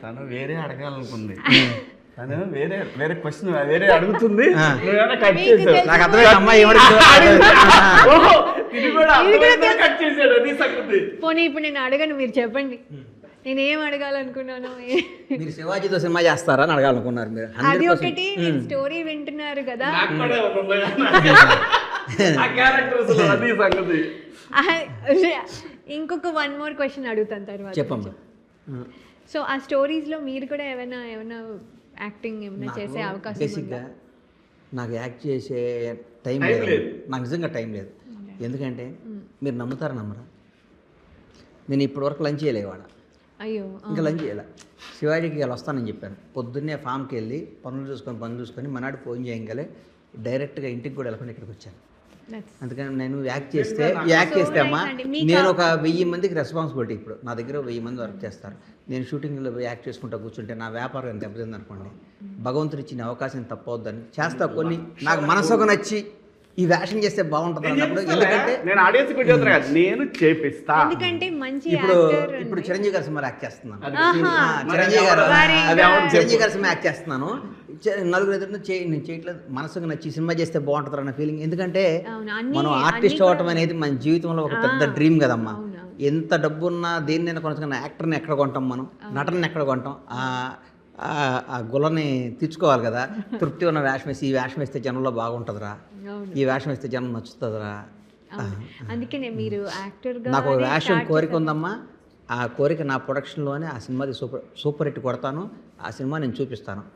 తను వేరే అడగాలనుకుంది. తను వేరే వేరే క్వశ్చన్ వేరే అడుగుతుంది. నువ్వేమైనా కట్ చేసావు. నాకు అర్థమైంది అమ్మాయి కట్ చేసాడు. అది సంగతి. పోనీ ఇప్పుడు నేను అడగను, మీరు చెప్పండి నేనేం అడగాలనుకున్నాను. మీరు శివాజీతో సినిమా చేస్తారా అని అడగాలనుకున్నారు మీరు. అది ఒకటి, మీరు స్టోరీ వింటున్నారు కదా. నాకు కూడా ఒక ఉంది. ఆ క్యారెక్టర్స్ లో అది సంగతి. ఇంకొక వన్ మోర్ క్వశ్చన్ అడుగుతాను తర్వాత. చెప్పమ్మా. సో ఆ స్టోరీస్లో మీరు కూడా ఏమైనా యాక్టింగ్ ఏమైనా చేసే అవకాశం బేసిక్గా నాకు యాక్ట్ చేసే టైం టైం లేదు. లేదు. నాకు నిజంగా టైం లేదు. ఎందుకంటే మీరు నమ్ముతారా నమ్మరా, నేను ఇప్పటివరకు లంచ్ చేయలేవాడ. అయ్యో, ఇంకా లంచ్ చేయాలి. శివాజీకి ఇలా వస్తానని చెప్పాను. పొద్దున్నే ఫామ్కి వెళ్ళి పనులు చూసుకొని మనాడు ఫోన్ చేయగలే డైరెక్ట్గా ఇంటికి కూడా వెళ్ళకుండా ఇక్కడికి వచ్చాను. అందుకని నేను యాక్ట్ చేస్తే అమ్మా, నేను ఒక 1000 మందికి రెస్పాన్సిబిలిటీ. ఇప్పుడు నా దగ్గర 1000 మంది వర్క్ చేస్తారు. నేను షూటింగ్లో యాక్ట్ చేసుకుంటూ కూర్చుంటే నా వ్యాపారం ఎంత దెబ్బతింది అనుకోండి. భగవంతుడు ఇచ్చిన అవకాశం తప్పవద్దని చేస్తా. కొన్ని నాకు మనసుకు నచ్చి ఈ వేషం చేస్తే బాగుంటుంది అన్నప్పుడు, ఎందుకంటే నేను ఆడియన్స్ కూడా చెప్తున్నా కదా, నేను చేపిస్తా. ఎందుకంటే మంచి ఇప్పుడు చిరంజీవి గారి సినిమా యాక్ట్ చేస్తున్నాను. చిరంజీవి గారి సినిమా యాక్ట్ చేస్తున్నాను. నలుగురు ఎదురు నేను చేయట్లేదు. మనసుకు నచ్చి సినిమా చేస్తే బాగుంటుంది అన్న ఫీలింగ్. ఎందుకంటే మనం ఆర్టిస్ట్ అవ్వటం అనేది మన జీవితంలో ఒక పెద్ద డ్రీమ్ కదమ్మా. ఎంత డబ్బున్నా దేన్నైనా కొనుక్కున్న యాక్టర్ని ఎక్కడ కొంటాం, మనం నటనని ఎక్కడ కొంటాం. ఆ గులని తీర్చుకోవాలి కదా. తృప్తి ఉన్న వేషం వేసి, ఈ వేషం వేస్తే జనంలో బాగుంటుందిరా, ఈ వేషం వేస్తే జనం నచ్చుతుందిరా. అందుకనే మీరు యాక్టర్గా నాకు ఒక వేషం కోరిక ఉందమ్మా. ఆ కోరిక నా ప్రొడక్షన్లోనే ఆ సినిమాది సూపర్ హిట్ కొడతాను. ఆ సినిమా నేను చూపిస్తాను.